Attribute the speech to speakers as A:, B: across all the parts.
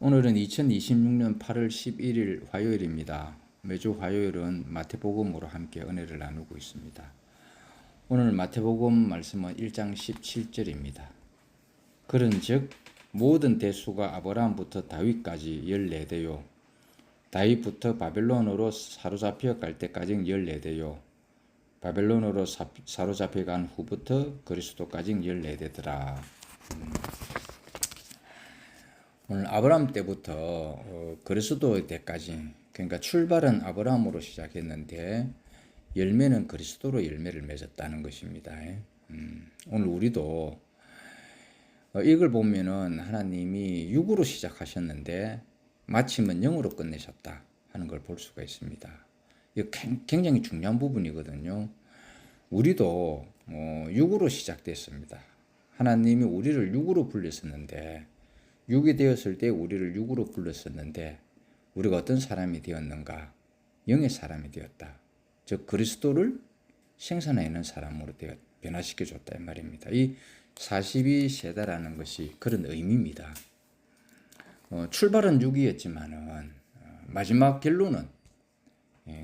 A: 오늘은 2026년 8월 11일 화요일입니다. 매주 화요일은 마태복음으로 함께 은혜를 나누고 있습니다. 오늘 마태복음 말씀은 1장 17절입니다. 그런즉 모든 대수가 아브라함부터 다윗까지 14대요. 다윗부터 바벨론으로 사로잡혀 갈 때까지 14대요. 바벨론으로 사로잡혀 간 후부터 그리스도까지 14대더라. 오늘 아브라함 때부터 그리스도 때까지, 그러니까 출발은 아브라함으로 시작했는데 열매는 그리스도로 열매를 맺었다는 것입니다. 오늘 우리도 이걸 보면은 하나님이 육으로 시작하셨는데 마침은 영으로 끝내셨다 하는 걸 볼 수가 있습니다. 이거 굉장히 중요한 부분이거든요. 우리도 육으로 시작됐습니다. 하나님이 우리를 육으로 불렀었는데, 육이 되었을 때 우리를 육으로 불렀었는데 우리가 어떤 사람이 되었는가? 영의 사람이 되었다. 즉 그리스도를 생산해내는 사람으로 변화시켜 줬다 이 말입니다. 이 42세대라는 것이 그런 의미입니다. 출발은 육이었지만은 마지막 결론은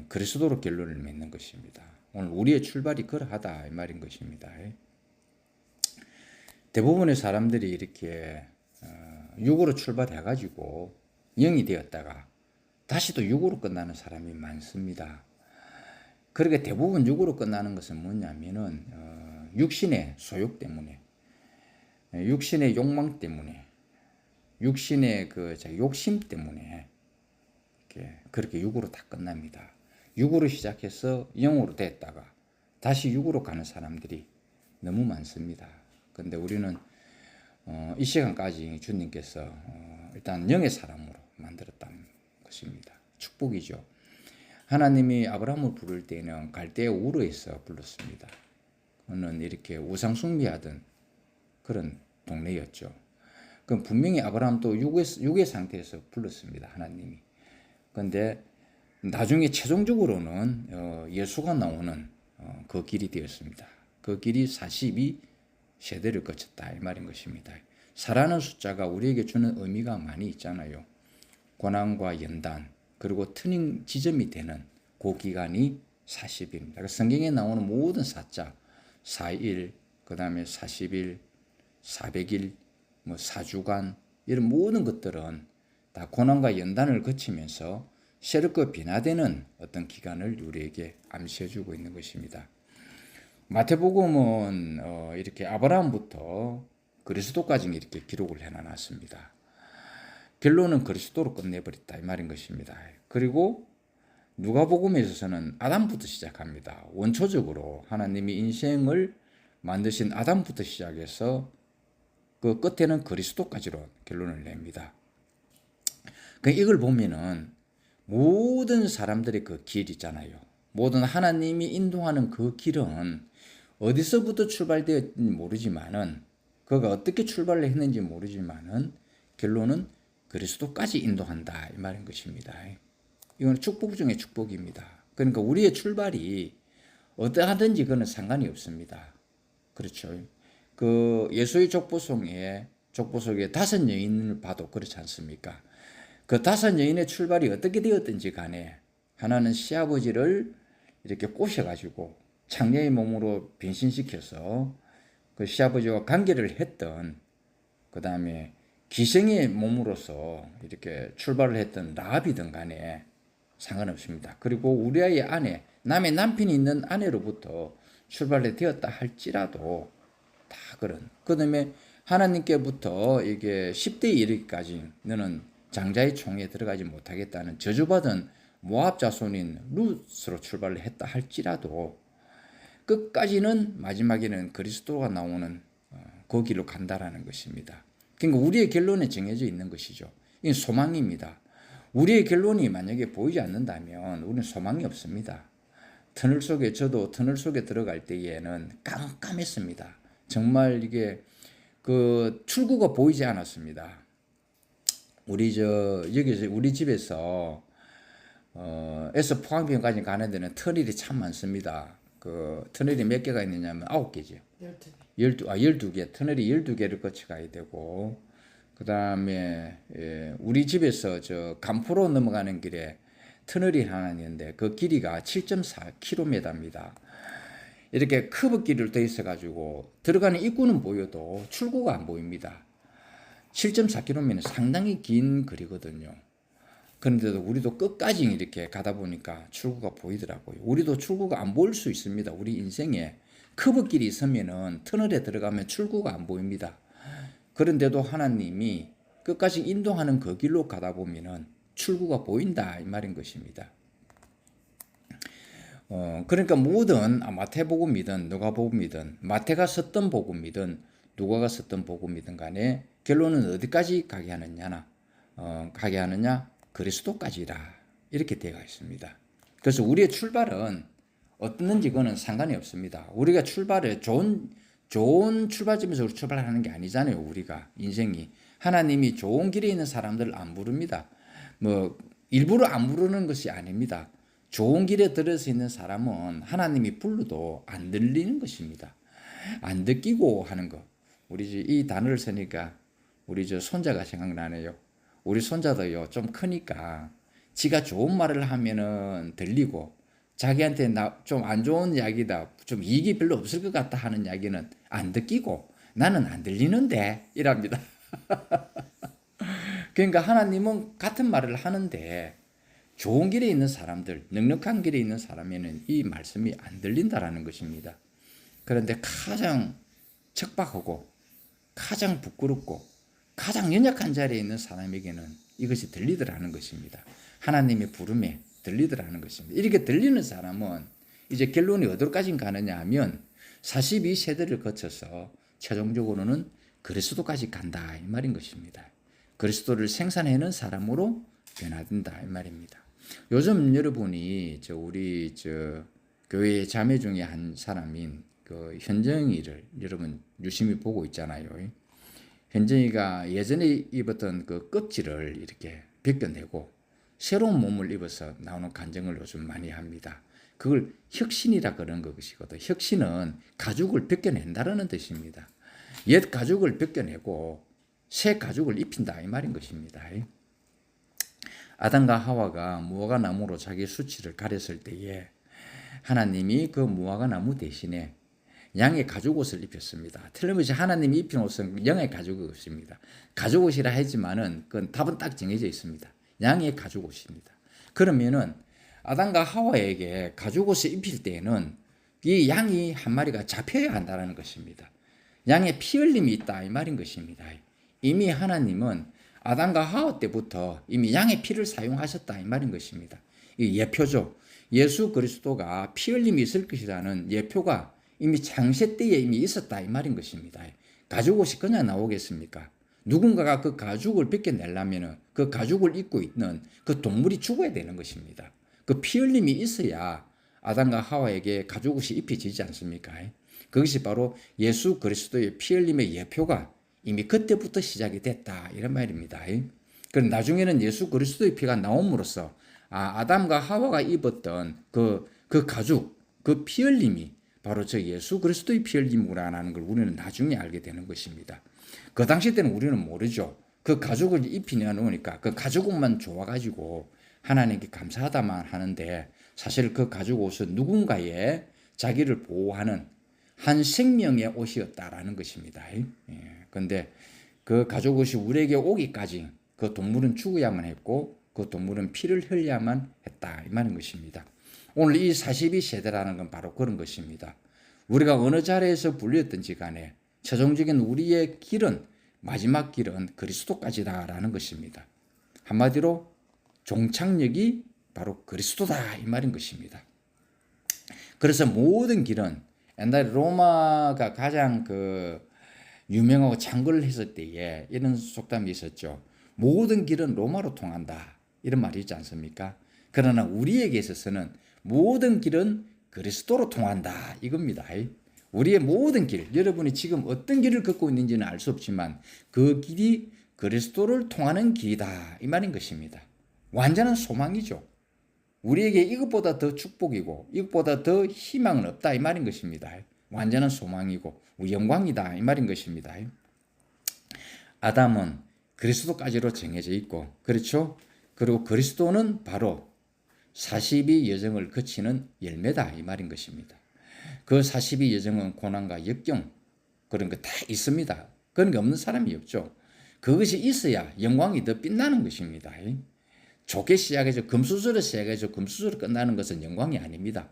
A: 그리스도로 결론을 맺는 것입니다. 오늘 우리의 출발이 그러하다 이 말인 것입니다. 대부분의 사람들이 이렇게 육으로 출발해가지고 영이 되었다가 다시 또 육으로 끝나는 사람이 많습니다. 그렇게 대부분 육으로 끝나는 것은 뭐냐면은 육신의 소욕 때문에, 육신의 욕망 때문에, 육신의 그 욕심 때문에 그렇게 육으로 다 끝납니다. 육으로 시작해서 영으로 됐다가 다시 육으로 가는 사람들이 너무 많습니다. 그런데 우리는 이 시간까지 주님께서 일단 영의 사람으로 만들었다는 것입니다. 축복이죠. 하나님이 아브라함을 부를 때는 갈대아 우르에서 불렀습니다. 그는 이렇게 우상 숭배하던 그런 동네였죠. 그럼 분명히 아브라함도 육의 상태에서 불렀습니다. 하나님이. 그런데 나중에 최종적으로는 예수가 나오는 그 길이 되었습니다. 그 길이 42세대를 거쳤다 이 말인 것입니다. 사라는 숫자가 우리에게 주는 의미가 많이 있잖아요. 고난과 연단, 그리고 터닝 지점이 되는 그 기간이 40일입니다. 성경에 나오는 모든 사자, 4일, 그 다음에 40일, 400일, 4주간, 이런 모든 것들은 다 고난과 연단을 거치면서 새롭게 변화되는 어떤 기간을 우리에게 암시해주고 있는 것입니다. 마태복음은 이렇게 아브라함부터 그리스도까지 이렇게 기록을 해놨습니다. 결론은 그리스도로 끝내버렸다 이 말인 것입니다. 그리고 누가복음에 있어서는 아담부터 시작합니다. 원초적으로 하나님이 인생을 만드신 아담부터 시작해서 그 끝에는 그리스도까지로 결론을 냅니다. 이걸 보면은 모든 사람들의 그 길 있잖아요. 모든 하나님이 인도하는 그 길은 어디서부터 출발되었는지 모르지만은, 그가 어떻게 출발을 했는지 모르지만은 결론은 그리스도까지 인도한다 이 말인 것입니다. 이건 축복 중에 축복입니다. 그러니까 우리의 출발이 어떠하든지 그는 상관이 없습니다. 그렇죠. 그 예수의 족보 속에 5 여인을 봐도 그렇지 않습니까? 그 5 여인의 출발이 어떻게 되었든지 간에 하나는 시아버지를 이렇게 꼬셔가지고 창녀의 몸으로 변신시켜서 그 시아버지와 관계를 했던, 그 다음에 기생의 몸으로서 이렇게 출발을 했던 라합이든 간에 상관없습니다. 그리고 우리의 아내, 남의 남편이 있는 아내로부터 출발이 되었다 할지라도 다 그 다음에 하나님께부터 이게 10대에 이르기까지 너는 장자의 총에 들어가지 못하겠다는 저주받은 모압 자손인 룻으로 출발을 했다 할지라도 끝까지는 마지막에는 그리스도가 나오는 그 길로 간다라는 것입니다. 그러니까 우리의 결론에 정해져 있는 것이죠. 이건 소망입니다. 우리의 결론이 만약에 보이지 않는다면 우리는 소망이 없습니다. 저도 터널 속에 들어갈 때에는 깜깜했습니다. 정말 이게 그 출구가 보이지 않았습니다. 여기서 우리 집에서 에서 포항병까지 가는 데는 터널이 참 많습니다. 그 터널이 몇 개가 있느냐면 9개죠. 12개. 터널이 12개를 거쳐 가야 되고, 그다음에 우리 집에서 저 간포로 넘어가는 길에 터널이 하나 있는데 그 길이가 7.4km입니다. 이렇게 커브길을 돼 있어가지고 들어가는 입구는 보여도 출구가 안 보입니다. 7.4km면 상당히 긴 거리거든요. 그런데도 우리도 끝까지 이렇게 가다 보니까 출구가 보이더라고요. 우리도 출구가 안 보일 수 있습니다. 우리 인생에 커브길이 있으면은 터널에 들어가면 출구가 안 보입니다. 그런데도 하나님이 끝까지 인도하는 그 길로 가다 보면은 출구가 보인다 이 말인 것입니다. 그러니까 모든 마태복음이든 누가복음이든 마태가 썼던 복음이든 누가가 썼던 복음이든 간에 결론은 어디까지 가게 하느냐 그리스도까지라 이렇게 되어 있습니다. 그래서 우리의 출발은 어떻는지 그거는 상관이 없습니다. 우리가 출발에 좋은 출발점에서 출발하는 게 아니잖아요. 우리가 인생이 하나님이 좋은 길에 있는 사람들을 안 부릅니다. 뭐 일부러 안 부르는 것이 아닙니다. 좋은 길에 들어서 있는 사람은 하나님이 불러도 안 들리는 것입니다. 안 듣기고 하는 거. 우리 이 단어를 쓰니까 우리 저 손자가 생각나네요. 우리 손자도요 좀 크니까 지가 좋은 말을 하면은 들리고 자기한테 좀 안 좋은 이야기다, 좀 이익이 별로 없을 것 같다 하는 이야기는 안 듣기고 나는 안 들리는데 이랍니다. 그러니까 하나님은 같은 말을 하는데 좋은 길에 있는 사람들, 넉넉한 길에 있는 사람에는 이 말씀이 안 들린다라는 것입니다. 그런데 가장 척박하고 가장 부끄럽고 가장 연약한 자리에 있는 사람에게는 이것이 들리더라는 것입니다. 하나님의 부름에 들리더라는 것입니다. 이렇게 들리는 사람은 이제 결론이 어디로까지 가느냐 하면 42세대를 거쳐서 최종적으로는 그리스도까지 간다 이 말인 것입니다. 그리스도를 생산해내는 사람으로 변화된다 이 말입니다. 요즘 여러분이 우리 교회 자매 중에 한 사람인 그 현정이를 여러분 유심히 보고 있잖아요. 현정이가 예전에 입었던 그 껍질을 이렇게 벗겨내고 새로운 몸을 입어서 나오는 간증을 요즘 많이 합니다. 그걸 혁신이라 그런 것이거든. 혁신은 가죽을 벗겨낸다는 뜻입니다. 옛 가죽을 벗겨내고 새 가죽을 입힌다 이 말인 것입니다. 아담과 하와가 무화과 나무로 자기 수치를 가렸을 때에 하나님이 그 무화과 나무 대신에 양의 가죽 옷을 입혔습니다. 틀림없이 하나님이 입힌 옷은 양의 가죽 옷입니다. 가죽 옷이라 하지만은 그건 답은 딱 정해져 있습니다. 양의 가죽 옷입니다. 그러면은 아담과 하와에게 가죽 옷을 입힐 때에는 이 양이 한 마리가 잡혀야 한다는 것입니다. 양의 피 흘림이 있다 이 말인 것입니다. 이미 하나님은 아담과 하와 때부터 이미 양의 피를 사용하셨다 이 말인 것입니다. 이 예표죠. 예수 그리스도가 피 흘림이 있을 것이라는 예표가 이미 창세 때에 이미 있었다 이 말인 것입니다. 가죽 옷이 그냥 나오겠습니까? 누군가가 그 가죽을 벗겨내려면 그 가죽을 입고 있는 그 동물이 죽어야 되는 것입니다. 그 피 흘림이 있어야 아담과 하와에게 가죽 옷이 입혀지지 않습니까? 그것이 바로 예수 그리스도의 피 흘림의 예표가 이미 그때부터 시작이 됐다 이런 말입니다. 그럼 나중에는 예수 그리스도의 피가 나옴으로써 아담과 하와가 입었던 그 가죽, 그 피 흘림이 바로 저 예수 그리스도의 피 흘림이라는 걸 우리는 나중에 알게 되는 것입니다. 그 당시 때는 우리는 모르죠. 그 가죽을 입히냐 놓으니까 그 가죽 옷만 좋아가지고 하나님께 감사하다만 하는데 사실 그 가죽 옷은 누군가의 자기를 보호하는 한 생명의 옷이었다라는 것입니다. 그런데 그 가죽 옷이 우리에게 오기까지 그 동물은 죽어야만 했고 그 동물은 피를 흘려야만 했다 이 말인 것입니다. 오늘 이 42세대라는 건 바로 그런 것입니다. 우리가 어느 자리에서 불렸든지 간에 최종적인 우리의 길은 마지막 길은 그리스도까지다라는 것입니다. 한마디로 종착역이 바로 그리스도다 이 말인 것입니다. 그래서 모든 길은 옛날에 로마가 가장 유명하고 창궐을 했을 때에 이런 속담이 있었죠. 모든 길은 로마로 통한다 이런 말이 있지 않습니까? 그러나 우리에게 있어서는 모든 길은 그리스도로 통한다 이겁니다. 우리의 모든 길, 여러분이 지금 어떤 길을 걷고 있는지는 알 수 없지만 그 길이 그리스도를 통하는 길이다 이 말인 것입니다. 완전한 소망이죠. 우리에게 이것보다 더 축복이고 이것보다 더 희망은 없다 이 말인 것입니다. 완전한 소망이고 영광이다 이 말인 것입니다. 아담은 그리스도까지로 정해져 있고, 그렇죠? 그리고 그리스도는 바로 40이 여정을 거치는 열매다 이 말인 것입니다. 그 40이 여정은 고난과 역경 그런 거 다 있습니다. 그런 게 없는 사람이 없죠. 그것이 있어야 영광이 더 빛나는 것입니다. 좋게 시작해서 금수저로 시작해서 금수저로 끝나는 것은 영광이 아닙니다.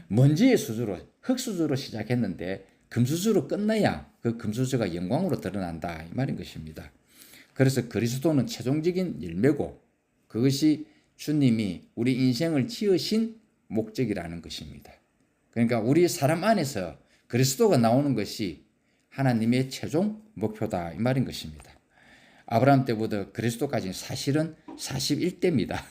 A: 먼지의 수저로 흙수저로 시작했는데 금수저로 끝내야 그 금수저가 영광으로 드러난다 이 말인 것입니다. 그래서 그리스도는 최종적인 열매고 그것이 주님이 우리 인생을 지으신 목적이라는 것입니다. 그러니까 우리 사람 안에서 그리스도가 나오는 것이 하나님의 최종 목표다 이 말인 것입니다. 아브라함 때부터 그리스도까지는 사실은 41대입니다.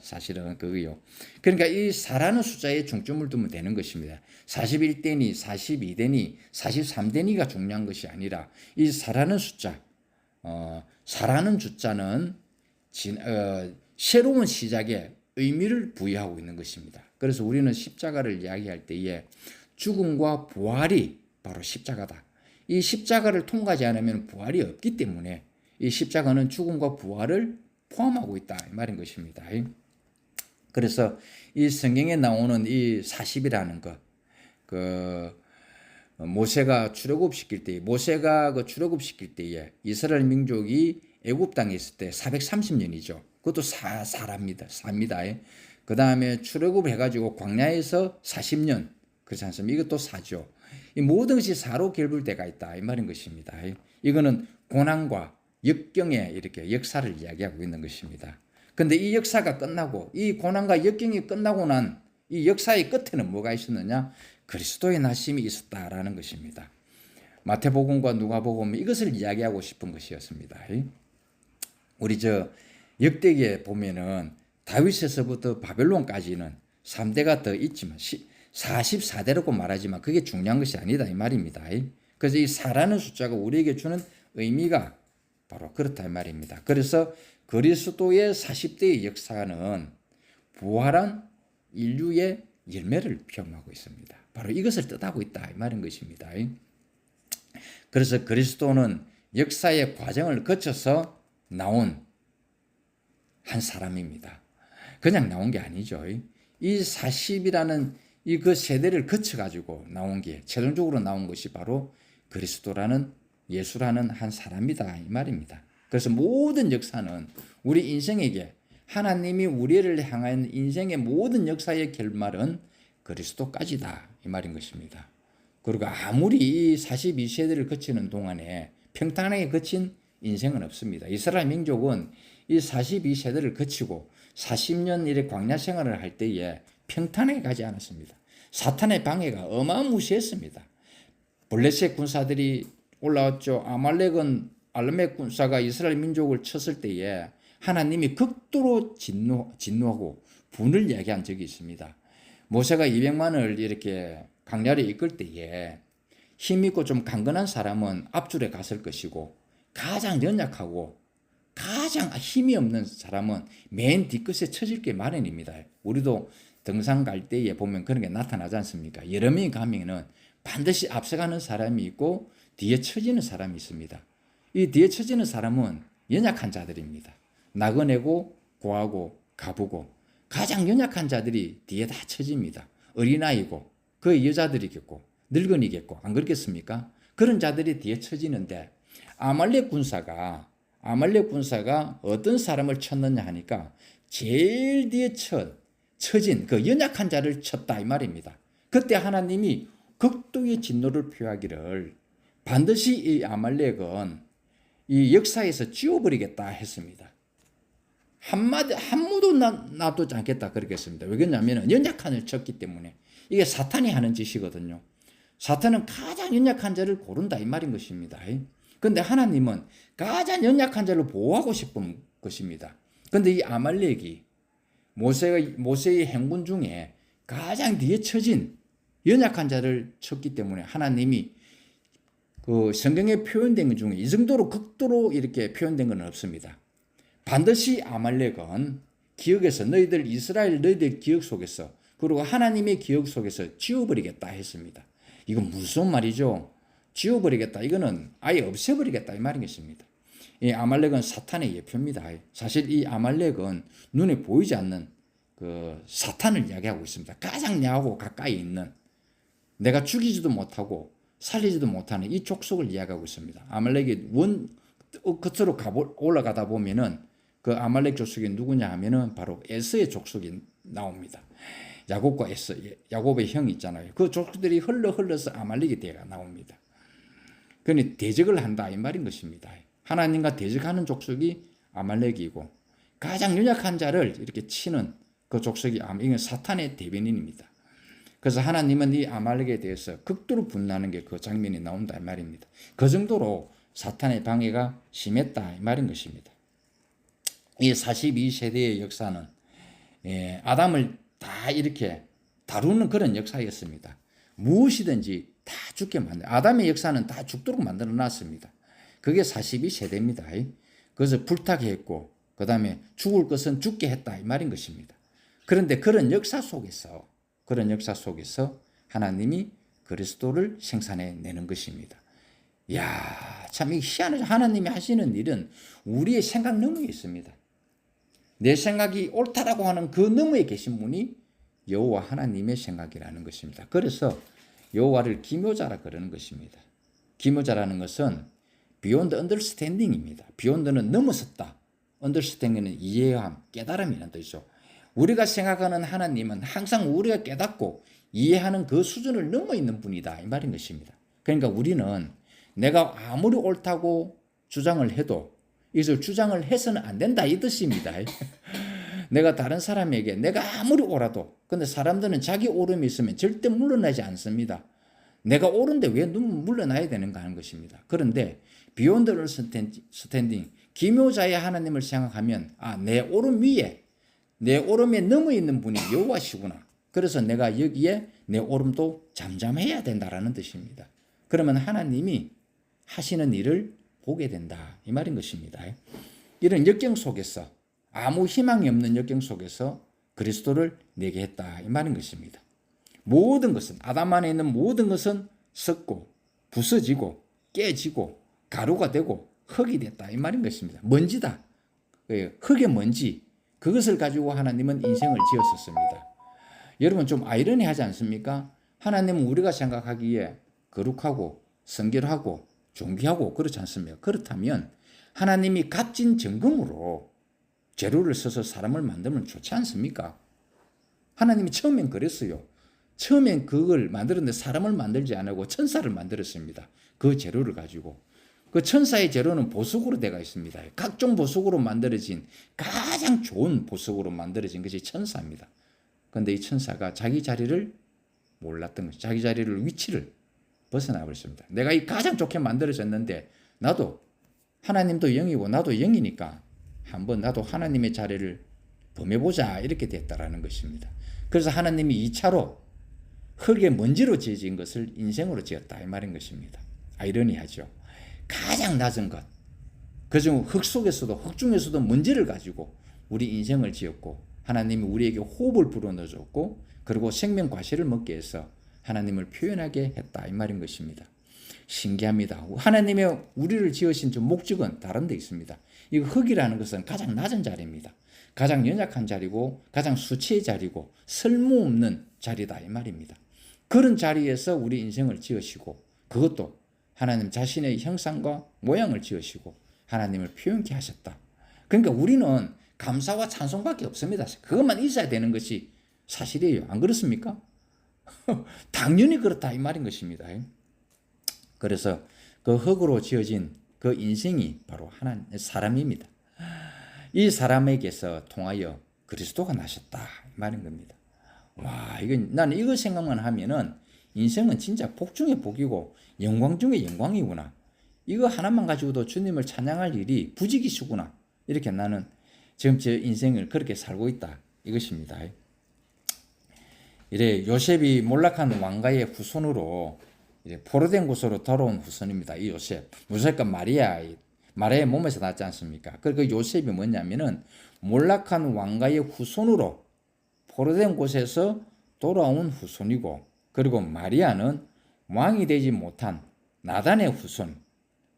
A: 사실은 그거요. 그러니까 이 4라는 숫자에 중점을 두면 되는 것입니다. 41대니 42대니 43대니가 중요한 것이 아니라 이 4라는 숫자, 4라는 숫자는 새로운 시작에 의미를 부여하고 있는 것입니다. 그래서 우리는 십자가를 이야기할 때에 죽음과 부활이 바로 십자가다. 이 십자가를 통과하지 않으면 부활이 없기 때문에 이 십자가는 죽음과 부활을 포함하고 있다 이 말인 것입니다. 그래서 이 성경에 나오는 이 40이라는 것, 모세가 출애굽시킬 때, 모세가 그 출애굽시킬 때에 이스라엘 민족이 애굽 땅에 있을 때 430년이죠. 그것도 사랍니다. 그 다음에 출애굽을 해가지고 광야에서 40년, 그렇지 않습니까? 이것도 사죠. 이 모든 것이 사로 결불되가 있다 이 말인 것입니다. 이거는 고난과 역경의 이렇게 역사를 이야기하고 있는 것입니다. 근데 이 역사가 끝나고 이 고난과 역경이 끝나고 난 이 역사의 끝에는 뭐가 있었느냐? 그리스도의 나심이 있었다라는 것입니다. 마태복음과 누가복음 이것을 이야기하고 싶은 것이었습니다. 우리 역대기에 보면은 다윗에서부터 바벨론까지는 3대가 더 있지만 44대라고 말하지만 그게 중요한 것이 아니다 이 말입니다. 그래서 이 4라는 숫자가 우리에게 주는 의미가 바로 그렇다 이 말입니다. 그래서 그리스도의 40대의 역사는 부활한 인류의 열매를 표현하고 있습니다. 바로 이것을 뜻하고 있다 이 말인 것입니다. 그래서 그리스도는 역사의 과정을 거쳐서 나온 한 사람입니다. 그냥 나온 게 아니죠. 이 40이라는 이 그 세대를 거쳐가지고 나온 게 최종적으로 나온 것이 바로 그리스도라는 예수라는 한 사람이다 이 말입니다. 그래서 모든 역사는 우리 인생에게 하나님이 우리를 향한 인생의 모든 역사의 결말은 그리스도까지다 이 말인 것입니다. 그리고 아무리 이 42세대를 거치는 동안에 평탄하게 거친 인생은 없습니다. 이스라엘 민족은 이 42세대를 거치고 40년 이래 광야 생활을 할 때에 평탄하게 가지 않았습니다. 사탄의 방해가 어마무시했습니다. 블레셋 군사들이 올라왔죠. 알렉 군사가 이스라엘 민족을 쳤을 때에 하나님이 극도로 진노하고 분을 이야기한 적이 있습니다. 모세가 200만을 이렇게 광야를 이끌 때에 힘있고 좀 강건한 사람은 앞줄에 갔을 것이고 가장 연약하고 가장 힘이 없는 사람은 맨 뒤끝에 처질 게 마련입니다. 우리도 등산 갈 때에 보면 그런 게 나타나지 않습니까? 여러 명이 가면은 반드시 앞서가는 사람이 있고 뒤에 처지는 사람이 있습니다. 이 뒤에 처지는 사람은 연약한 자들입니다. 나그네고 고하고 가부고 가장 연약한 자들이 뒤에 다 처집니다. 어린아이고 그 여자들이겠고 늙은이겠고 안 그렇겠습니까? 그런 자들이 뒤에 처지는데 아말렉 군사가 어떤 사람을 쳤느냐 하니까 제일 뒤에 처진 그 연약한 자를 쳤다 이 말입니다. 그때 하나님이 극도의 진노를 표하기를 반드시 이 아말렉은 이 역사에서 지워버리겠다 했습니다. 한무도 놔두지 않겠다 그러겠습니다. 왜 그러냐면 연약한 자를 쳤기 때문에 이게 사탄이 하는 짓이거든요. 사탄은 가장 연약한 자를 고른다 이 말인 것입니다. 그런데 하나님은 가장 연약한 자를 보호하고 싶은 것입니다. 그런데 이 아말렉이 모세의 행군 중에 가장 뒤에 처진 연약한 자를 쳤기 때문에 하나님이 그 성경에 표현된 것 중에 이 정도로 극도로 이렇게 표현된 건 없습니다. 반드시 아말렉은 기억에서 너희들 기억 속에서 그리고 하나님의 기억 속에서 지워버리겠다 했습니다. 이건 무슨 말이죠? 지워버리겠다. 이거는 아예 없애버리겠다 이 말이겠습니다. 이 아말렉은 사탄의 예표입니다. 사실 이 아말렉은 눈에 보이지 않는 그 사탄을 이야기하고 있습니다. 가장 나하고 가까이 있는, 내가 죽이지도 못하고 살리지도 못하는 이 족속을 이야기하고 있습니다. 아말렉이 끝으로 올라가다 보면은 그 아말렉 족속이 누구냐 하면은 바로 에서의 족속이 나옵니다. 야곱과 에서, 야곱의 형이 있잖아요. 그 족속들이 흘러서 아말렉이 되어 나옵니다. 그러니 대적을 한다 이 말인 것입니다. 하나님과 대적하는 족속이 아말렉이고, 가장 연약한 자를 이렇게 치는 그 족속이 이건 사탄의 대변인입니다. 그래서 하나님은 이 아말렉에 대해서 극도로 분노하는 게 그 장면이 나온다 이 말입니다. 그 정도로 사탄의 방해가 심했다 이 말인 것입니다. 이 42세대의 역사는 아담을 다 이렇게 다루는 그런 역사였습니다. 무엇이든지 다 죽게 만들, 아담의 역사는 다 죽도록 만들어 놨습니다. 그게 42세대입니다. 그래서 불타게 했고, 그 다음에 죽을 것은 죽게 했다 이 말인 것입니다. 그런데 그런 역사 속에서 하나님이 그리스도를 생산해내는 것입니다. 이야, 참 희한하죠. 하나님이 하시는 일은 우리의 생각 너머에 있습니다. 내 생각이 옳다라고 하는 그 너머에 계신 분이 여호와 하나님의 생각이라는 것입니다. 그래서 여호와를 기묘자라 그러는 것입니다. 기묘자라는 것은 beyond understanding입니다. beyond는 넘어섰다. understanding은 이해함, 깨달음이라는 뜻이죠. 우리가 생각하는 하나님은 항상 우리가 깨닫고 이해하는 그 수준을 넘어 있는 분이다 이 말인 것입니다. 그러니까 우리는 내가 아무리 옳다고 주장을 해도 이것을 주장을 해서는 안 된다 이 뜻입니다. 내가 다른 사람에게 내가 아무리 옳아도, 근데 사람들은 자기 옳음이 있으면 절대 물러나지 않습니다. 내가 옳은데 왜 물러나야 되는가 하는 것입니다. 그런데 beyond understanding, 기묘자의 하나님을 생각하면 내 옳음 위에, 내 옳음에 넘어 있는 분이 여호와시구나. 그래서 내가 여기에 내 옳음도 잠잠해야 된다라는 뜻입니다. 그러면 하나님이 하시는 일을 보게 된다 이 말인 것입니다. 이런 역경 속에서, 아무 희망이 없는 역경 속에서 그리스도를 내게 했다 이 말인 것입니다. 모든 것은, 아담 안에 있는 모든 것은 썩고 부서지고 깨지고 가루가 되고 흙이 됐다 이 말인 것입니다. 먼지다. 흙의 먼지, 그것을 가지고 하나님은 인생을 지었었습니다. 여러분 좀 아이러니하지 않습니까? 하나님은 우리가 생각하기에 거룩하고 성결하고 존귀하고 그렇지 않습니까? 그렇다면 하나님이 값진 정금으로 재료를 써서 사람을 만들면 좋지 않습니까? 하나님이 처음엔 그랬어요. 처음엔 그걸 만들었는데 사람을 만들지 않고 천사를 만들었습니다. 그 재료를 가지고. 그 천사의 재료는 보석으로 되어 있습니다. 각종 보석으로 만들어진, 가장 좋은 보석으로 만들어진 것이 천사입니다. 그런데 이 천사가 자기 자리를 몰랐던 것이죠. 자기 자리를, 위치를 벗어나 버렸습니다. 내가 이 가장 좋게 만들어졌는데 나도, 하나님도 영이고 나도 영이니까 한번 나도 하나님의 자리를 범해보자 이렇게 됐다라는 것입니다. 그래서 하나님이 2차로 흙의 먼지로 지어진 것을 인생으로 지었다 이 말인 것입니다. 아이러니하죠. 가장 낮은 것, 그중 흙 속에서도, 흙 중에서도 먼지를 가지고 우리 인생을 지었고, 하나님이 우리에게 호흡을 불어넣어줬고, 그리고 생명 과실을 먹게 해서 하나님을 표현하게 했다 이 말인 것입니다. 신기합니다. 하나님의 우리를 지으신 저 목적은 다른 데 있습니다. 이 흙이라는 것은 가장 낮은 자리입니다. 가장 연약한 자리고 가장 수치의 자리고 쓸모없는 자리다 이 말입니다. 그런 자리에서 우리 인생을 지으시고, 그것도 하나님 자신의 형상과 모양을 지으시고 하나님을 표현케 하셨다. 그러니까 우리는 감사와 찬송밖에 없습니다. 그것만 있어야 되는 것이 사실이에요. 안 그렇습니까? 당연히 그렇다 이 말인 것입니다. 그래서 그 흙으로 지어진 그 인생이 바로 하나님, 사람입니다. 이 사람에게서 통하여 그리스도가 나셨다 이 말인 겁니다. 와, 나는 이거 생각만 하면은 인생은 진짜 복 중에 복이고 영광 중에 영광이구나. 이거 하나만 가지고도 주님을 찬양할 일이 부지기수구나. 이렇게 나는 지금 제 인생을 그렇게 살고 있다 이것입니다. 이래 요셉이 몰락한 왕가의 후손으로 이제 포로된 곳으로 돌아온 후손입니다. 이 요셉, 무조건 마리아의 몸에서 났지 않습니까? 그 요셉이 뭐냐면은 몰락한 왕가의 후손으로 포로된 곳에서 돌아온 후손이고, 그리고 마리아는 왕이 되지 못한 나단의 후손,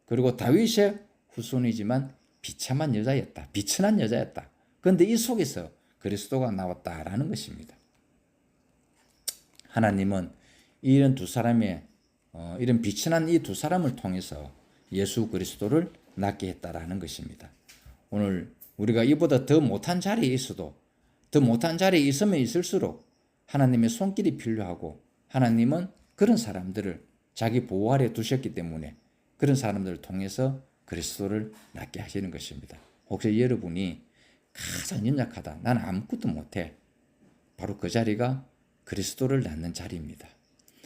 A: 그리고 다윗의 후손이지만 비참한 여자였다. 비천한 여자였다. 그런데 이 속에서 그리스도가 나왔다라는 것입니다. 하나님은 이런 두 사람의 이런 비천한 이 두 사람을 통해서 예수 그리스도를 낳게 했다라는 것입니다. 오늘 우리가 이보다 더 못한 자리에 있어도 더 못한 자리에 있으면 있을수록 하나님의 손길이 필요하고 하나님은 그런 사람들을 자기 보호 아래 두셨기 때문에 그런 사람들을 통해서 그리스도를 낳게 하시는 것입니다. 혹시 여러분이 가장 연약하다. 나는 아무것도 못해. 바로 그 자리가 그리스도를 낳는 자리입니다.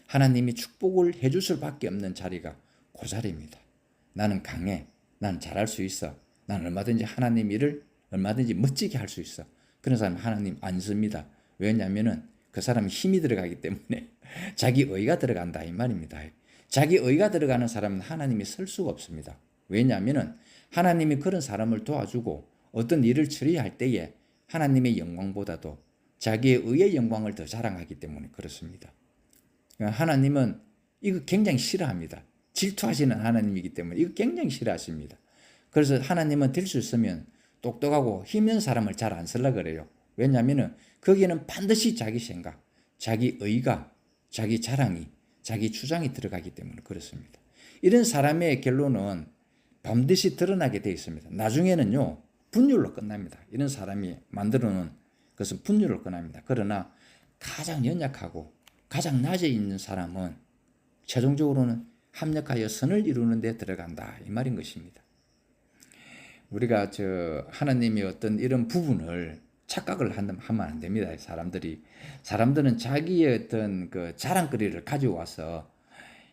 A: 하나님이 축복을 해줄 수밖에 없는 자리가 그 자리입니다. 나는 강해. 나는 잘할 수 있어. 나는 얼마든지 하나님 일을 얼마든지 멋지게 할 수 있어. 그런 사람 하나님 안 씁니다. 왜냐하면 그 사람이 힘이 들어가기 때문에 자기 의가 들어간다 이 말입니다. 자기 의가 들어가는 사람은 하나님이 쓸 수가 없습니다. 왜냐하면 하나님이 그런 사람을 도와주고 어떤 일을 처리할 때에 하나님의 영광보다도 자기의 의의 영광을 더 자랑하기 때문에 그렇습니다. 하나님은 이거 굉장히 싫어합니다. 질투하시는 하나님이기 때문에 이거 굉장히 싫어하십니다. 그래서 하나님은 될 수 있으면 똑똑하고 힘 있는 사람을 잘 안 쓰려고 그래요. 왜냐하면 거기에는 반드시 자기 생각, 자기 의가, 자기 자랑이, 자기 주장이 들어가기 때문에 그렇습니다. 이런 사람의 결론은 반드시 드러나게 되어 있습니다. 나중에는요, 분율로 끝납니다. 이런 사람이 만들어 놓은 것은 분율로 끝납니다. 그러나 가장 연약하고 가장 낮에 있는 사람은 최종적으로는 합력하여 선을 이루는 데 들어간다 이 말인 것입니다. 우리가 하나님의 어떤 이런 부분을 착각을 하면 안 됩니다. 사람들은 자기의 어떤 그 자랑거리를 가져와서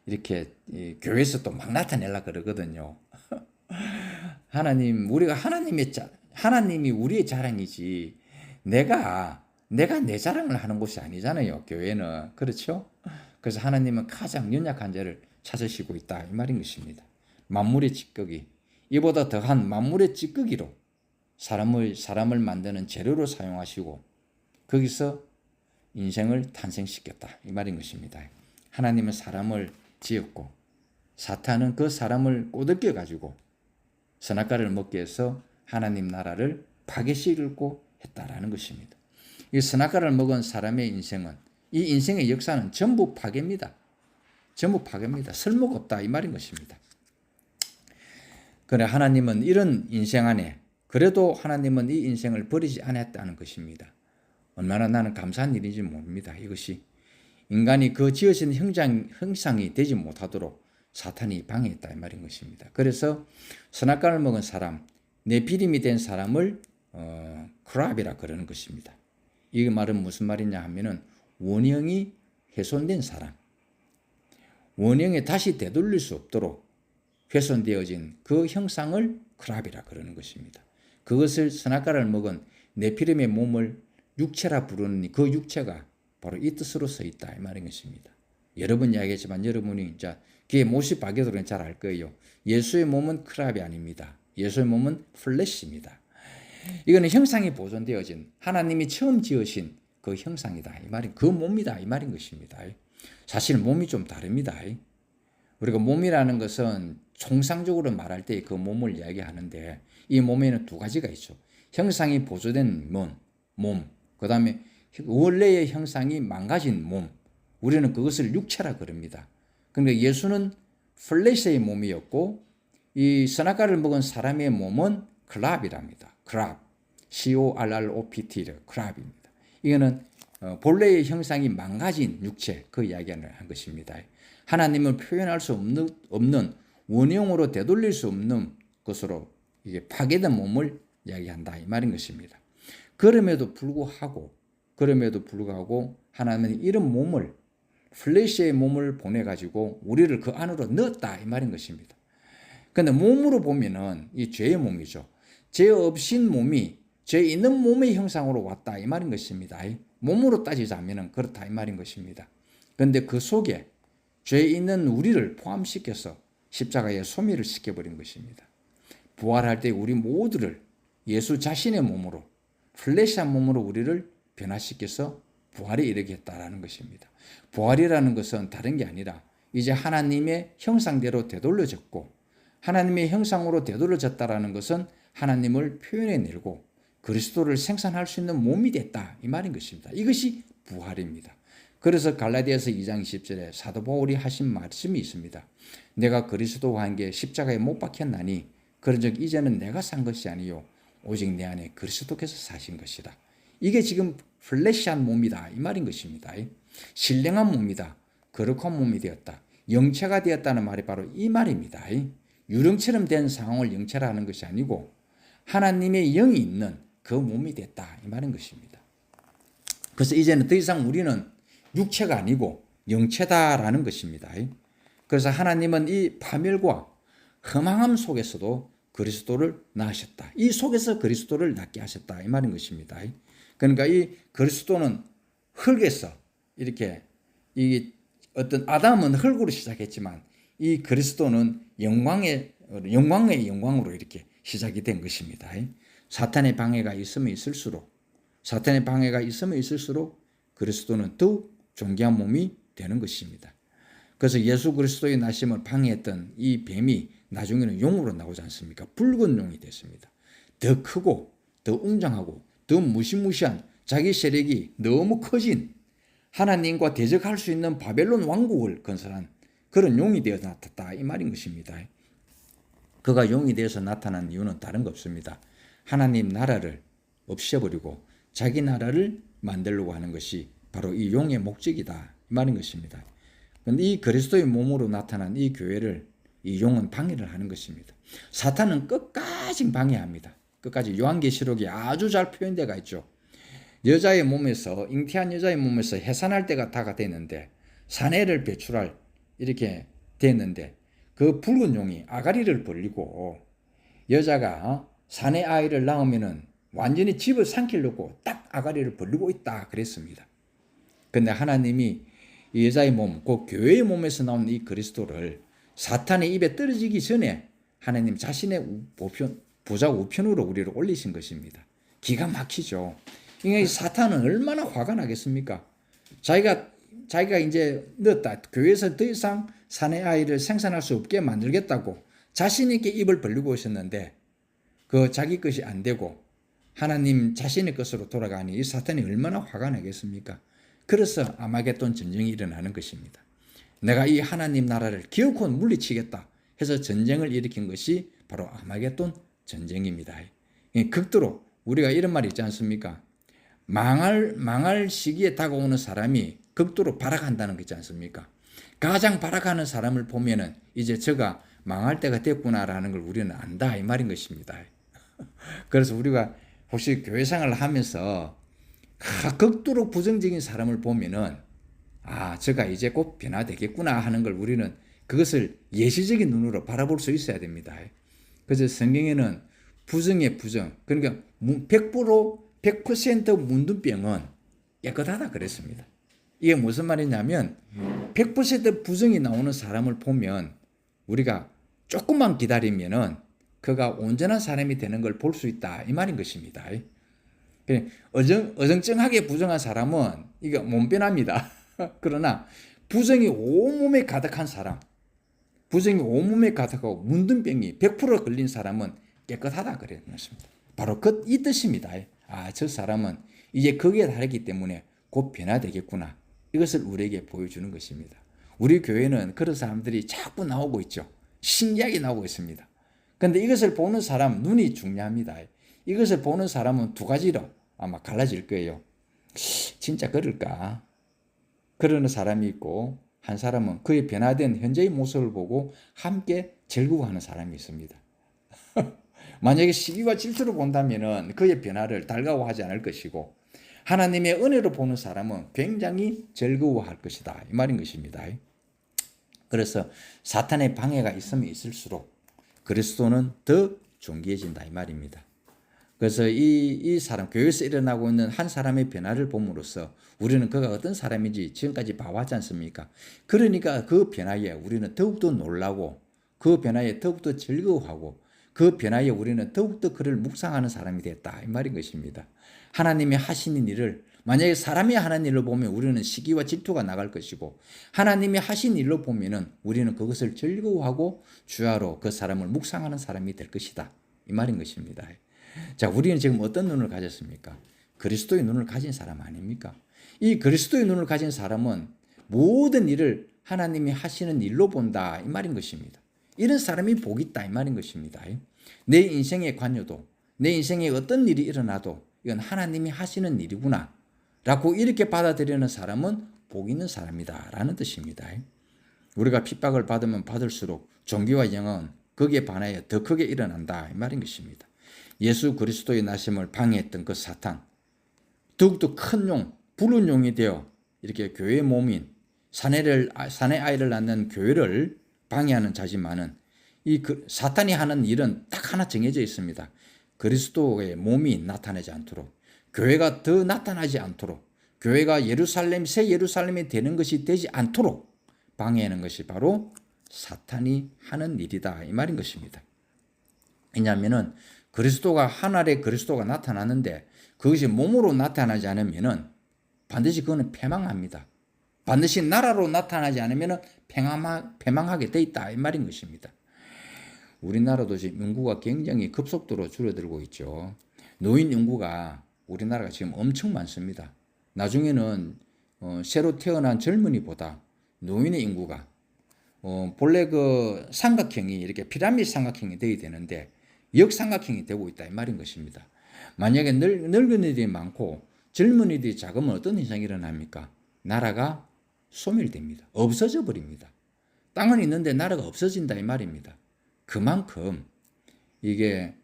A: 이렇게 교회에서 또 막 나타내려 그러거든요. 하나님이 우리의 자랑이지 내가 내 자랑을 하는 곳이 아니잖아요. 교회는. 그렇죠? 그래서 하나님은 가장 연약한 자를 찾으시고 있다 이 말인 것입니다. 만물의 찌꺼기, 이보다 더한 만물의 찌꺼기로 사람을 만드는 재료로 사용하시고 거기서 인생을 탄생시켰다 이 말인 것입니다. 하나님은 사람을 지었고 사탄은 그 사람을 꼬들겨 가지고 선악과를 먹게 해서 하나님 나라를 파괴시키려고 했다라는 것입니다. 이 선악과를 먹은 사람의 인생은 이 인생의 역사는 전부 파괴입니다. 전부 파괴입니다. 쓸모가 없다 이 말인 것입니다. 그래 하나님은 이런 인생 안에 그래도 하나님은 이 인생을 버리지 않았다는 것입니다. 얼마나 나는 감사한 일인지 모릅니다. 이것이 인간이 그 지어진 형상이 되지 못하도록 사탄이 방해했다 이 말인 것입니다. 그래서 선악과를 먹은 사람, 네피림이 된 사람을 크랍이라 그러는 것입니다. 이 말은 무슨 말이냐 하면은 원형이 훼손된 사람, 원형에 다시 되돌릴 수 없도록 훼손되어진 그 형상을 크랍이라 그러는 것입니다. 그것을 선악과를 먹은 네피림의 몸을 육체라 부르는 그 육체가 바로 이 뜻으로 써 있다 이 말인 것입니다. 여러 번 이야기했지만 여러분이 이제 귀에 못이 박혀들면 잘 알 거예요. 예수의 몸은 크랍이 아닙니다. 예수의 몸은 플래시입니다. 이거는 형상이 보존되어진 하나님이 처음 지으신 그 형상이다 이 말이 그 몸이다 이 말인 것입니다. 사실 몸이 좀 다릅니다. 우리가 몸이라는 것은 총상적으로 말할 때 그 몸을 이야기하는데 이 몸에는 두 가지가 있죠. 형상이 보존된 몸, 그 다음에 원래의 형상이 망가진 몸, 우리는 그것을 육체라 그럽니다. 그러니까 예수는 플래시의 몸이었고 이 선악과를 먹은 사람의 몸은 크랍이랍니다. 크랍, CORROPT, 크랍입니다. 이거는 본래의 형상이 망가진 육체 그 이야기를 한 것입니다. 하나님을 표현할 수 없는 원형으로 되돌릴 수 없는 것으로 이게 파괴된 몸을 이야기한다 이 말인 것입니다. 그럼에도 불구하고 하나님은 이런 몸을 플래시의 몸을 보내가지고 우리를 그 안으로 넣었다 이 말인 것입니다. 그런데 몸으로 보면은 이 죄의 몸이죠. 죄 없인 몸이 죄 있는 몸의 형상으로 왔다 이 말인 것입니다. 몸으로 따지자면은 그렇다 이 말인 것입니다. 그런데 그 속에 죄 있는 우리를 포함시켜서 십자가에 소멸을 시켜버린 것입니다. 부활할 때 우리 모두를 예수 자신의 몸으로 플래시한 몸으로 우리를 변화시켜서 부활에 이르게 했다라는 것입니다. 부활이라는 것은 다른 게 아니라 이제 하나님의 형상대로 되돌려졌고 하나님의 형상으로 되돌려졌다라는 것은 하나님을 표현해내고 그리스도를 생산할 수 있는 몸이 됐다 이 말인 것입니다. 이것이 부활입니다. 그래서 갈라디아서 2장 20절에 사도 바울이 하신 말씀이 있습니다. 내가 그리스도와 함께 십자가에 못 박혔나니 그런즉 이제는 내가 산 것이 아니요 오직 내 안에 그리스도께서 사신 것이다. 이게 지금 플래시한 몸이다 이 말인 것입니다. 신령한 몸이다. 거룩한 몸이 되었다. 영체가 되었다는 말이 바로 이 말입니다. 유령처럼 된 상황을 영체라 하는 것이 아니고 하나님의 영이 있는 그 몸이 됐다 이 말인 것입니다. 그래서 이제는 더 이상 우리는 육체가 아니고 영체다라는 것입니다. 그래서 하나님은 이 파멸과 허망함 속에서도 그리스도를 낳으셨다. 이 속에서 그리스도를 낳게 하셨다 이 말인 것입니다. 그러니까 이 그리스도는 흙에서 이렇게 이 어떤 아담은 흙으로 시작했지만 이 그리스도는 영광의 영광으로 이렇게 시작이 된 것입니다. 사탄의 방해가 있으면 있을수록 그리스도는 더욱 존귀한 몸이 되는 것입니다. 그래서 예수 그리스도의 나심을 방해했던 이 뱀이 나중에는 용으로 나오지 않습니까? 붉은 용이 됐습니다. 더 크고 더 웅장하고 더 무시무시한 자기 세력이 너무 커진 하나님과 대적할 수 있는 바벨론 왕국을 건설한 그런 용이 되어 나타났다 이 말인 것입니다. 그가 용이 되어서 나타난 이유는 다른 거 없습니다. 하나님 나라를 없애버리고 자기 나라를 만들려고 하는 것이 바로 이 용의 목적이다 이 말인 것입니다. 그런데 이 그리스도의 몸으로 나타난 이 교회를 이 용은 방해를 하는 것입니다. 사탄은 끝까지 방해합니다. 끝까지 요한계시록에 아주 잘 표현되어 있죠. 여자의 몸에서 잉태한 여자의 몸에서 해산할 때가 다가 됐는데 사내를 배출할 이렇게 됐는데 그 붉은 용이 아가리를 벌리고 여자가 사내 아이를 낳으면은 완전히 집을 삼키려고 딱 아가리를 벌리고 있다 그랬습니다. 근데 하나님이 이 여자의 몸, 그 교회의 몸에서 나온 이 그리스도를 사탄의 입에 떨어지기 전에 하나님 자신의 보좌 우편으로 우리를 올리신 것입니다. 기가 막히죠. 그러니까 사탄은 얼마나 화가 나겠습니까? 자기가 이제 늦었다. 교회에서 더 이상 사내 아이를 생산할 수 없게 만들겠다고 자신 있게 입을 벌리고 있었는데 그 자기 것이 안 되고 하나님 자신의 것으로 돌아가니 이 사탄이 얼마나 화가 나겠습니까? 그래서 아마겟돈 전쟁이 일어나는 것입니다. 내가 이 하나님 나라를 기어코 물리치겠다 해서 전쟁을 일으킨 것이 바로 아마겟돈 전쟁입니다. 극도로 우리가 이런 말이 있지 않습니까? 망할 시기에 다가오는 사람이 극도로 발악한다는 거 있지 않습니까? 가장 발악하는 사람을 보면은 이제 저가 망할 때가 됐구나라는 걸 우리는 안다 이 말인 것입니다. 그래서 우리가 혹시 교회 생활을 하면서 극도로 부정적인 사람을 보면은 저가 이제 곧 변화되겠구나 하는 걸 우리는 그것을 예시적인 눈으로 바라볼 수 있어야 됩니다. 그래서 성경에는 부정의 부정, 그러니까 100% 문둥병은 깨끗하다 그랬습니다. 이게 무슨 말이냐면 100% 부정이 나오는 사람을 보면 우리가 조금만 기다리면은 그가 온전한 사람이 되는 걸 볼 수 있다 이 말인 것입니다. 어정쩡하게 부정한 사람은 이게 못 변합니다. 그러나 부정이 온몸에 가득한 사람, 부정이 온몸에 가득하고 문둥병이 100% 걸린 사람은 깨끗하다 그랬습니다. 바로 이 뜻입니다. 저 사람은 이제 거기에 다르기 때문에 곧 변화되겠구나. 이것을 우리에게 보여주는 것입니다. 우리 교회는 그런 사람들이 자꾸 나오고 있죠. 신기하게 나오고 있습니다. 그런데 이것을 보는 사람 눈이 중요합니다. 이것을 보는 사람은 두 가지로 아마 갈라질 거예요. 진짜 그럴까? 그러는 사람이 있고 한 사람은 그의 변화된 현재의 모습을 보고 함께 즐거워하는 사람이 있습니다. 만약에 시기와 질투로 본다면 그의 변화를 달가워하지 않을 것이고 하나님의 은혜로 보는 사람은 굉장히 즐거워할 것이다 이 말인 것입니다. 그래서 사탄의 방해가 있으면 있을수록 그리스도는 더 존귀해진다 이 말입니다. 그래서 이 사람, 교회에서 일어나고 있는 한 사람의 변화를 봄으로써 우리는 그가 어떤 사람인지 지금까지 봐왔지 않습니까? 그러니까 그 변화에 우리는 더욱더 놀라고 그 변화에 더욱더 즐거워하고 그 변화에 우리는 더욱더 그를 묵상하는 사람이 됐다 이 말인 것입니다. 하나님이 하시는 일을 만약에 사람이 하는 일로 보면 우리는 시기와 질투가 나갈 것이고, 하나님이 하신 일로 보면은 우리는 그것을 즐거워하고 주야로 그 사람을 묵상하는 사람이 될 것이다. 이 말인 것입니다. 자, 우리는 지금 어떤 눈을 가졌습니까? 그리스도의 눈을 가진 사람 아닙니까? 이 그리스도의 눈을 가진 사람은 모든 일을 하나님이 하시는 일로 본다. 이 말인 것입니다. 이런 사람이 복이 있다. 이 말인 것입니다. 내 인생의 관여도, 내 인생에 어떤 일이 일어나도 이건 하나님이 하시는 일이구나 라고 이렇게 받아들이는 사람은 복 있는 사람이다 라는 뜻입니다. 우리가 핍박을 받으면 받을수록 존귀와 영광은 거기에 반하여 더 크게 일어난다 이 말인 것입니다. 예수 그리스도의 나심을 방해했던 그 사탄, 더욱더 큰 용, 부른 용이 되어 이렇게 교회의 몸인 사내 아이를 낳는 교회를 방해하는 자지만은 이 사탄이 하는 일은 딱 하나 정해져 있습니다. 그리스도의 몸이 나타나지 않도록, 교회가 더 나타나지 않도록, 교회가 예루살렘, 새 예루살렘이 되는 것이 되지 않도록 방해하는 것이 바로 사탄이 하는 일이다 이 말인 것입니다. 왜냐하면은 그리스도가 하늘의 그리스도가 나타나는데 그것이 몸으로 나타나지 않으면은 반드시 그거는 패망합니다. 반드시 나라로 나타나지 않으면은 패망하게 돼 있다 이 말인 것입니다. 우리나라도 지금 인구가 굉장히 급속도로 줄어들고 있죠. 노인 인구가 우리나라가 지금 엄청 많습니다. 나중에는 새로 태어난 젊은이보다 노인의 인구가 본래 그 삼각형이 이렇게 피라미드 삼각형이 되어야 되는데 역삼각형이 되고 있다 이 말인 것입니다. 만약에 늙은이들이 많고 젊은이들이 작으면 어떤 현상이 일어납니까? 나라가 소멸됩니다. 없어져 버립니다. 땅은 있는데 나라가 없어진다 이 말입니다. 그만큼 이게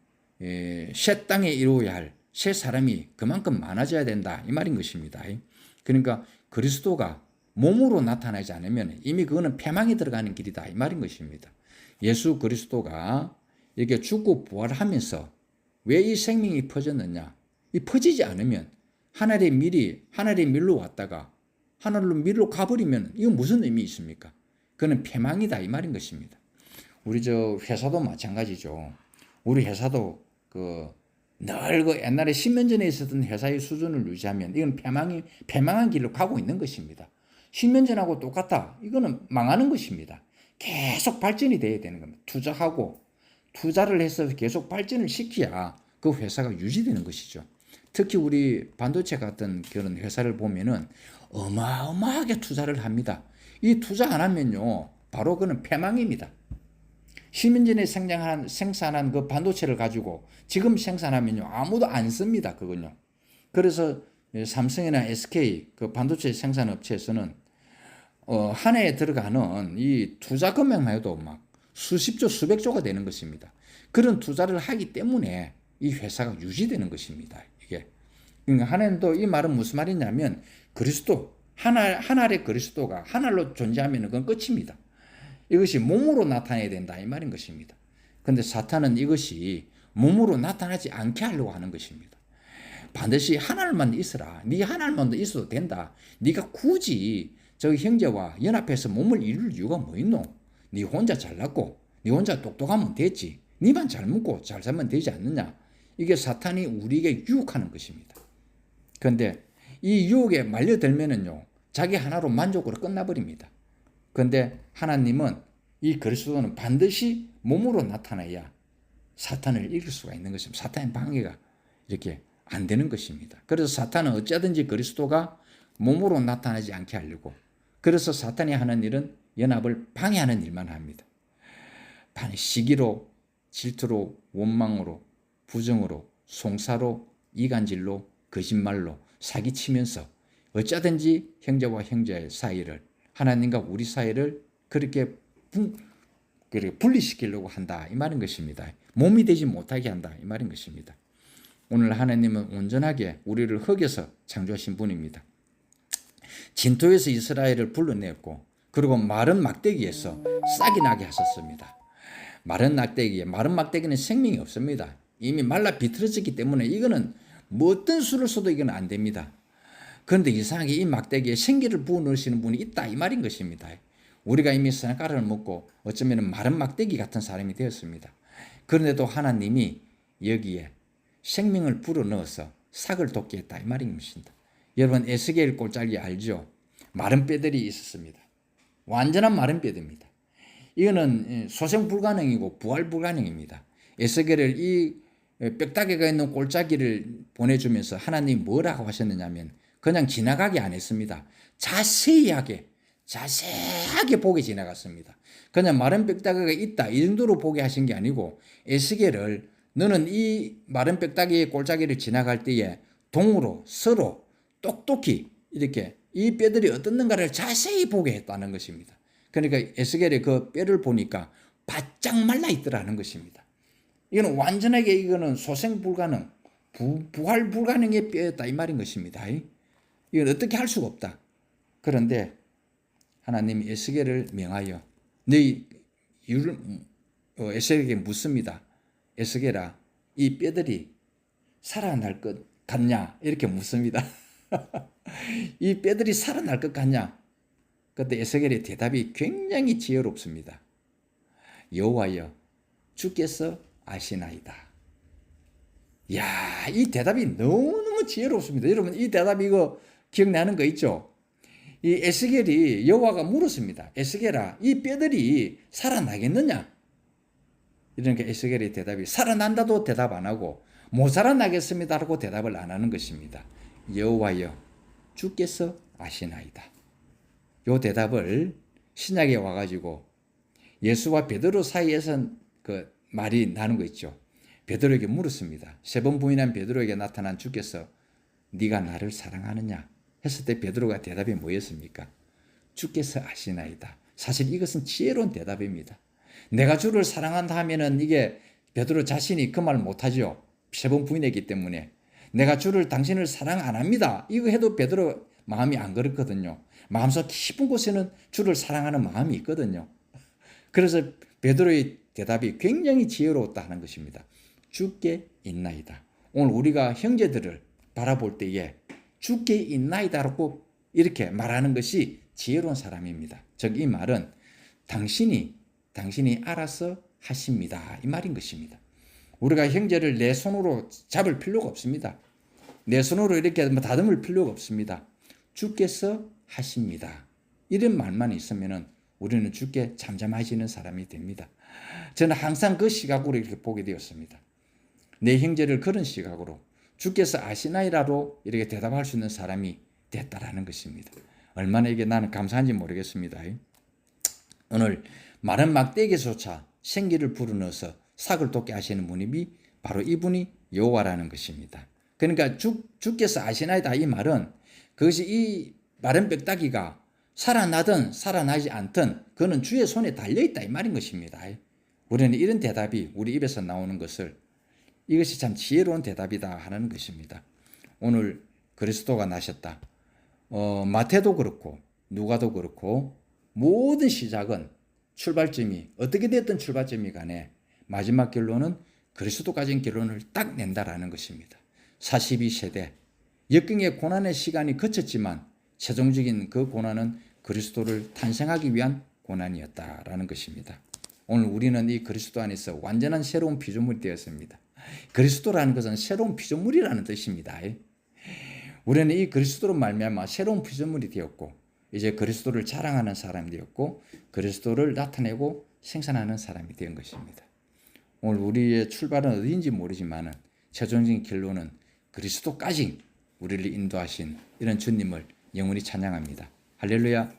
A: 새 땅에 이루어야 할 새 사람이 그만큼 많아져야 된다 이 말인 것입니다. 그러니까 그리스도가 몸으로 나타나지 않으면 이미 그거는 패망이 들어가는 길이다 이 말인 것입니다. 예수 그리스도가 이렇게 죽고 부활하면서 왜 이 생명이 퍼졌느냐? 이 퍼지지 않으면 하늘의 밀로 왔다가 하늘로 밀로 가버리면 이건 무슨 의미 있습니까? 그는 패망이다 이 말인 것입니다. 우리 저 회사도 마찬가지죠. 우리 회사도 늘 옛날에 10년 전에 있었던 회사의 수준을 유지하면 이건 패망한 길로 가고 있는 것입니다. 10년 전하고 똑같다. 이거는 망하는 것입니다. 계속 발전이 돼야 되는 겁니다. 투자를 해서 계속 발전을 시켜야 그 회사가 유지되는 것이죠. 특히 우리 반도체 같은 그런 회사를 보면은 어마어마하게 투자를 합니다. 이 투자 안 하면요, 바로 그는 패망입니다. 10년 전에 생산한 그 반도체를 가지고 지금 생산하면요, 아무도 안 씁니다. 그건요. 그래서 삼성이나 SK 그 반도체 생산 업체에서는 한 해에 들어가는 이 투자 금액만 해도 막 수십조, 수백조가 되는 것입니다. 그런 투자를 하기 때문에 이 회사가 유지되는 것입니다. 이게. 그러니까 하나님도 이 말은 무슨 말이냐면 그리스도, 하늘의 그리스도가 하늘로 존재하면 그건 끝입니다. 이것이 몸으로 나타나야 된다 이 말인 것입니다. 그런데 사탄은 이것이 몸으로 나타나지 않게 하려고 하는 것입니다. 반드시 하나님만 있어라. 네 하나님만 있어도 된다. 네가 굳이 저기 형제와 연합해서 몸을 이룰 이유가 뭐 있노? 네 혼자 잘났고 네 혼자 똑똑하면 되지. 네만 잘 먹고 잘 살면 되지 않느냐? 이게 사탄이 우리에게 유혹하는 것입니다. 그런데 이 유혹에 말려들면은요, 자기 하나로 만족으로 끝나버립니다. 그런데 하나님은 이 그리스도는 반드시 몸으로 나타나야 사탄을 이길 수가 있는 것입니다. 사탄의 방해가 이렇게 안 되는 것입니다. 그래서 사탄은 어쩌든지 그리스도가 몸으로 나타나지 않게 하려고, 그래서 사탄이 하는 일은 연합을 방해하는 일만 합니다. 시기로, 질투로, 원망으로, 부정으로, 송사로, 이간질로, 거짓말로 사기치면서 어쩌든지 형제와 형제의 사이를, 하나님과 우리 사이를 그렇게 분리시키려고 한다 이 말인 것입니다. 몸이 되지 못하게 한다 이 말인 것입니다. 오늘 하나님은 온전하게 우리를 흙에서 창조하신 분입니다. 진토에서 이스라엘을 불러냈고, 그리고 마른 막대기에서 싹이 나게 하셨습니다. 마른 막대기는 생명이 없습니다. 이미 말라 비틀어졌기 때문에 이거는 뭐 어떤 수를 써도 이건 안 됩니다. 그런데 이상하게 이 막대기에 생기를 부어 넣으시는 분이 있다 이 말인 것입니다. 우리가 이미 선악과를 먹고 어쩌면 마른 막대기 같은 사람이 되었습니다. 그런데도 하나님이 여기에 생명을 불어 넣어서 삭을 돋게 했다 이 말인 것입니다. 여러분 에스겔 골짜기 알죠? 마른 뼈들이 있었습니다. 완전한 마른 뼈입니다. 이거는 소생 불가능이고 부활 불가능입니다. 에스겔을 이 뼈다귀가 있는 골짜기를 보내주면서 하나님이 뭐라고 하셨느냐면 그냥 지나가게 안 했습니다. 자세하게 보게 지나갔습니다. 그냥 마른 뼈다귀가 있다 이 정도로 보게 하신 게 아니고 에스겔을 너는 이 마른 뼈다귀의 골짜기를 지나갈 때에 동으로 서로 똑똑히 이렇게 이 뼈들이 어떻는가를 자세히 보게 했다는 것입니다. 그러니까 에스겔의 그 뼈를 보니까 바짝 말라 있더라는 것입니다. 이거는 완전하게 이거는 소생 불가능, 부활 불가능의 뼈였다 이 말인 것입니다. 이건 어떻게 할 수가 없다. 그런데 하나님이 에스겔을 명하여 너희 에스겔에게 묻습니다. 에스겔아, 이 뼈들이 살아날 것 같냐? 이렇게 묻습니다. 이 뼈들이 살아날 것 같냐? 그때 에스겔의 대답이 굉장히 지혜롭습니다. 여호와여, 주께서 아시나이다. 야, 이 대답이 너무너무 지혜롭습니다. 여러분 이 대답 이거 기억나는 거 있죠? 이 에스겔이 여호와가 물었습니다. 에스겔아, 이 뼈들이 살아나겠느냐? 이러니까 에스겔의 대답이 살아난다도 대답 안 하고 못 살아나겠습니다라고 대답을 안 하는 것입니다. 여호와여, 주께서 아시나이다. 이 대답을 신약에 와가지고 예수와 베드로 사이에서 그 말이 나는 거 있죠. 베드로에게 물었습니다. 3번 부인한 베드로에게 나타난 주께서 네가 나를 사랑하느냐 했을 때 베드로가 대답이 뭐였습니까? 주께서 아시나이다. 사실 이것은 지혜로운 대답입니다. 내가 주를 사랑한다 하면은 이게 베드로 자신이 그 말 못하죠. 3번 부인했기 때문에 내가 주를 당신을 사랑 안 합니다. 이거 해도 베드로 마음이 안 그렇거든요. 마음속 깊은 곳에는 주를 사랑하는 마음이 있거든요. 그래서 베드로의 대답이 굉장히 지혜로웠다 하는 것입니다. 주께 있나이다. 오늘 우리가 형제들을 바라볼 때에 주께 있나이다라고 이렇게 말하는 것이 지혜로운 사람입니다. 즉 이 말은 당신이 알아서 하십니다. 이 말인 것입니다. 우리가 형제를 내 손으로 잡을 필요가 없습니다. 내 손으로 이렇게 다듬을 필요가 없습니다. 주께서 하십니다. 이런 말만 있으면은 우리는 주께 잠잠하시는 사람이 됩니다. 저는 항상 그 시각으로 이렇게 보게 되었습니다. 내 형제를 그런 시각으로 주께서 아시나이라로 이렇게 대답할 수 있는 사람이 됐다라는 것입니다. 얼마나 이게 나는 감사한지 모르겠습니다. 오늘 마른 막대기조차 생기를 불어넣어서 삭을 돋게 하시는 분이 바로 이분이 여호와라는 것입니다. 그러니까 주께서 아시나이다 이 말은 그것이 이 마른 뼈다귀가 살아나든 살아나지 않든 그는 주의 손에 달려있다 이 말인 것입니다. 우리는 이런 대답이 우리 입에서 나오는 것을 이것이 참 지혜로운 대답이다 하는 것입니다. 오늘 그리스도가 나셨다. 마태도 그렇고 누가도 그렇고 모든 시작은 출발점이 어떻게 됐든 출발점이 간에 마지막 결론은 그리스도 가진 결론을 딱 낸다라는 것입니다. 42세대 역경의 고난의 시간이 거쳤지만 최종적인 그 고난은 그리스도를 탄생하기 위한 고난이었다라는 것입니다. 오늘 우리는 이 그리스도 안에서 완전한 새로운 피조물이 되었습니다. 그리스도라는 것은 새로운 피조물이라는 뜻입니다. 우리는 이 그리스도로 말미암아 새로운 피조물이 되었고 이제 그리스도를 자랑하는 사람이 되었고 그리스도를 나타내고 생산하는 사람이 된 것입니다. 오늘 우리의 출발은 어디인지 모르지만 최종적인 결론은 그리스도까지 우리를 인도하신 이런 주님을 영원히 찬양합니다. 할렐루야.